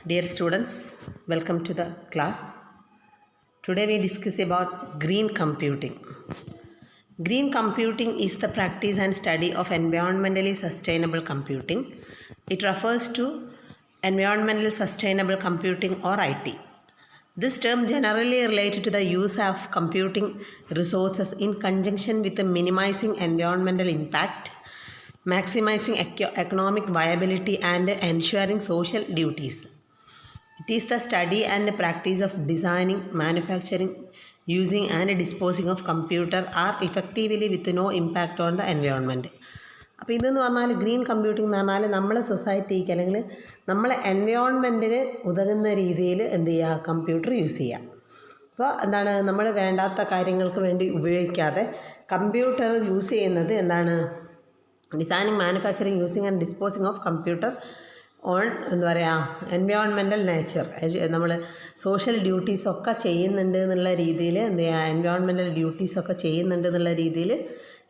Dear students, welcome to the class. Today we discuss about green computing. Green computing is the practice and study of environmentally sustainable computing. It refers to environmental sustainable computing or IT. This term generally related to the use of computing resources in conjunction with the minimizing environmental impact, maximizing economic viability and ensuring social duties. It is the study and practice of designing, manufacturing, using and disposing of computer are effectively with no impact on the environment. അപ്പോൾ ഇതെന്ന് പറഞ്ഞാൽ green computing എന്ന് പറഞ്ഞാൽ നമ്മളെ സൊസൈറ്റിക്ക് അല്ലെങ്കിൽ നമ്മളെ എൻവയോൺമെൻറ്റിന് ഉതകുന്ന രീതിയിൽ എന്ത് ചെയ്യുക, കമ്പ്യൂട്ടർ യൂസ് ചെയ്യുക. അപ്പോൾ എന്താണ്, നമ്മൾ വേണ്ടാത്ത കാര്യങ്ങൾക്ക് വേണ്ടി ഉപയോഗിക്കാതെ കമ്പ്യൂട്ടർ യൂസ് ചെയ്യുന്നത് എന്താണ്, designing, manufacturing, using and disposing of computer on എന്താ പറയുക എൻവയോൺമെൻറ്റൽ നേച്ചർ. നമ്മൾ സോഷ്യൽ ഡ്യൂട്ടീസൊക്കെ ചെയ്യുന്നുണ്ട് എന്നുള്ള രീതിയിൽ എന്ത് ചെയ്യുക, എൻവയോൺമെൻറ്റൽ ഡ്യൂട്ടീസൊക്കെ ചെയ്യുന്നുണ്ട് എന്നുള്ള രീതിയിൽ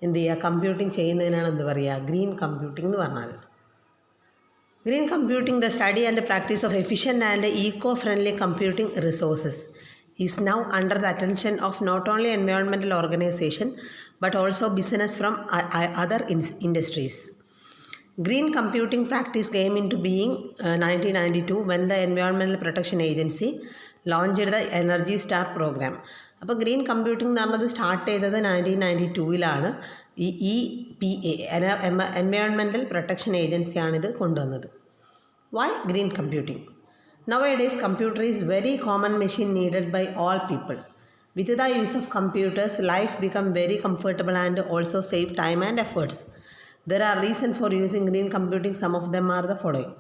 എന്ത് ചെയ്യുക, കമ്പ്യൂട്ടിങ് ചെയ്യുന്നതിനാണ് എന്ത് പറയുക, ഗ്രീൻ കമ്പ്യൂട്ടിംഗ് എന്ന് പറഞ്ഞാൽ. Green computing, the study and practice of efficient and Eeco friendly computing resources is now under the attention of not only environmental organization but also business from other industries. Green computing practice came into being 1992 when the Environmental Protection Agency launched the Energy Star program. അപ്പോൾ green computing എന്ന് പറഞ്ഞത് start ചെയ്തത് 1992 ഈ EPA environmental protection ഏജൻസിയാണിത് കൊണ്ടുവന്നത്. Why green computing? Nowadays, computer is very common machine needed by all people. With the use of computers, life become very comfortable and also save time and efforts. There are reasons for using green computing. Some of them are the following.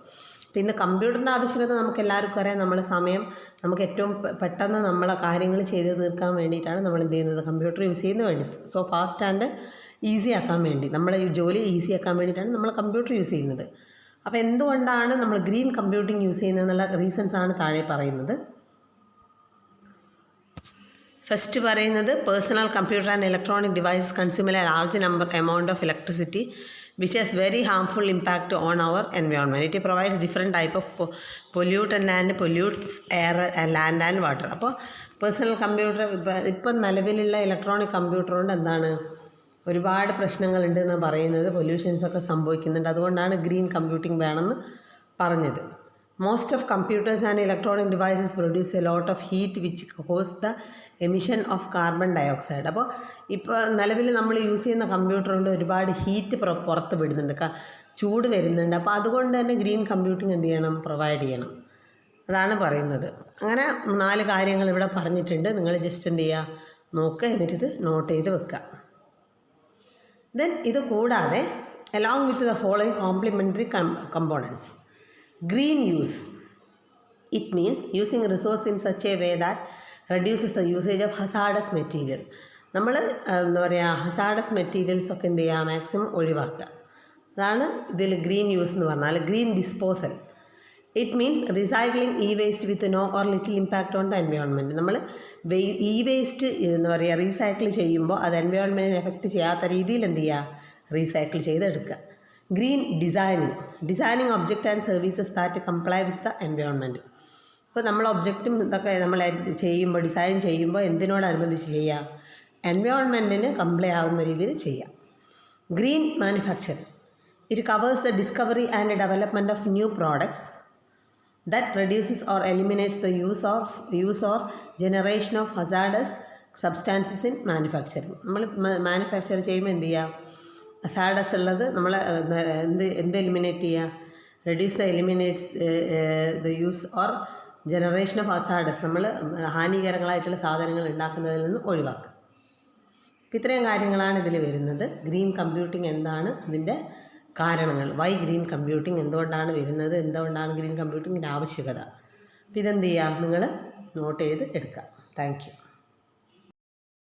പിന്നെ കമ്പ്യൂട്ടറിൻ്റെ ആവശ്യകത നമുക്ക് എല്ലാവർക്കും അറിയാം. നമ്മുടെ സമയം നമുക്ക് ഏറ്റവും പെട്ടെന്ന് നമ്മളെ കാര്യങ്ങൾ ചെയ്ത് തീർക്കാൻ വേണ്ടിയിട്ടാണ് നമ്മൾ എന്ത് ചെയ്യുന്നത്, കമ്പ്യൂട്ടർ യൂസ് ചെയ്യുന്നത് വേണ്ടി. സോ ഫാസ്റ്റ് ആൻഡ് ഈസി ആക്കാൻ വേണ്ടി, നമ്മളെ ജോലി ഈസി ആക്കാൻ വേണ്ടിയിട്ടാണ് നമ്മൾ കമ്പ്യൂട്ടർ യൂസ് ചെയ്യുന്നത്. അപ്പോൾ എന്തുകൊണ്ടാണ് നമ്മൾ ഗ്രീൻ കമ്പ്യൂട്ടിംഗ് യൂസ് ചെയ്യുന്നതെന്നുള്ള റീസൺസ് ആണ് താഴെ പറയുന്നത്. ഫസ്റ്റ് പറയുന്നത്, personal computer and electronic devices consume A large amount of electricity which has very harmful impact on our environment. It provides different type of pollutant and pollutes air, land and water. അപ്പോൾ personal computer ഇപ്പം നിലവിലുള്ള electronic computer കൊണ്ട് എന്താണ്, ഒരുപാട് പ്രശ്നങ്ങളുണ്ട് എന്ന് പറയുന്നത്, പൊല്യൂഷൻസൊക്കെ സംഭവിക്കുന്നുണ്ട്. അതുകൊണ്ടാണ് ഗ്രീൻ കമ്പ്യൂട്ടിംഗ് വേണമെന്ന് പറഞ്ഞത്. Most of computers and electronic devices produce a lot of heat which cause the emission of carbon dioxide. അപ്പോൾ ഇപ്പോൾ നിലവിൽ നമ്മൾ യൂസ് ചെയ്യുന്ന കമ്പ്യൂട്ടർ കൊണ്ട് ഒരുപാട് ഹീറ്റ് പുറത്ത് വിടുന്നുണ്ട്, ചൂട് വരുന്നുണ്ട്. അപ്പോൾ അതുകൊണ്ട് തന്നെ ഗ്രീൻ കമ്പ്യൂട്ടിംഗ് എന്ത് ചെയ്യണം, പ്രൊവൈഡ് ചെയ്യണം. അതാണ് പറയുന്നത്. അങ്ങനെ 4 കാര്യങ്ങൾ ഇവിടെ പറഞ്ഞിട്ടുണ്ട്. നിങ്ങൾ ജസ്റ്റ് എന്ത് ചെയ്യുക, നോക്കുക, എന്നിട്ടിത് നോട്ട് ചെയ്ത് വെക്കുക. ദെൻ ഇത് കൂടാതെ along with the following complimentary components. Green use, it means using resource in such a way that reduces the usage of hazardous material. നമ്മൾ എന്താ പറയുക, ഹസാഡസ് മെറ്റീരിയൽസൊക്കെ എന്ത് ചെയ്യുക, മാക്സിമം ഒഴിവാക്കുക. അതാണ് ഇതിൽ ഗ്രീൻ യൂസ് എന്ന് പറഞ്ഞാൽ. Green disposal, it means recycling e waste with no or little impact on the environment. നമ്മൾ ഇ വേസ്റ്റ് എന്താ പറയുക, റീസൈക്കിൾ ചെയ്യുമ്പോൾ അത് എൻവയോൺമെൻറ്റിനെ എഫക്റ്റ് ചെയ്യാത്ത രീതിയിൽ എന്ത് ചെയ്യുക, റീസൈക്കിൾ ചെയ്തെടുക്കുക. Green designing object and services that comply with the environment. ഇപ്പോൾ നമ്മൾ ഒബ്ജക്റ്റും ഇതൊക്കെ നമ്മൾ ചെയ്യുമ്പോൾ, ഡിസൈൻ ചെയ്യുമ്പോൾ എന്തിനോടനുബന്ധിച്ച് ചെയ്യുക, എൻവയോൺമെൻറ്റിന് കംപ്ലൈ ആവുന്ന രീതിയിൽ ചെയ്യുക. Green manufacturing, it covers the discovery and development of new products that reduces or eliminates the use or generation of hazardous substances in manufacturing. നമ്മൾ മാനുഫാക്ചർ ചെയ്യുമ്പോൾ എന്ത് ചെയ്യുക, ഹസാഡസ് ഉള്ളത് നമ്മൾ എന്ത് എലിമിനേറ്റ് ചെയ്യുക, reduce eliminates the use or generation of hazardous, നമ്മൾ ഹാനികരങ്ങളായിട്ടുള്ള സാധനങ്ങൾ ഉണ്ടാക്കുന്നതിൽ നിന്ന് ഒഴിവാക്കുക. അപ്പോൾ ഇത്രയും കാര്യങ്ങളാണ് ഇതിൽ വരുന്നത്. ഗ്രീൻ കമ്പ്യൂട്ടിംഗ് എന്താണ്, അതിൻ്റെ കാരണങ്ങൾ, വൈ ഗ്രീൻ കമ്പ്യൂട്ടിംഗ് എന്തുകൊണ്ടാണ് വരുന്നത്, എന്തുകൊണ്ടാണ് ഗ്രീൻ കമ്പ്യൂട്ടിങ്ങിൻ്റെ ആവശ്യകത. അപ്പോൾ ഇതെന്ത് ചെയ്യുക, നിങ്ങൾ നോട്ട് ചെയ്ത് എടുക്കുക. Thank you.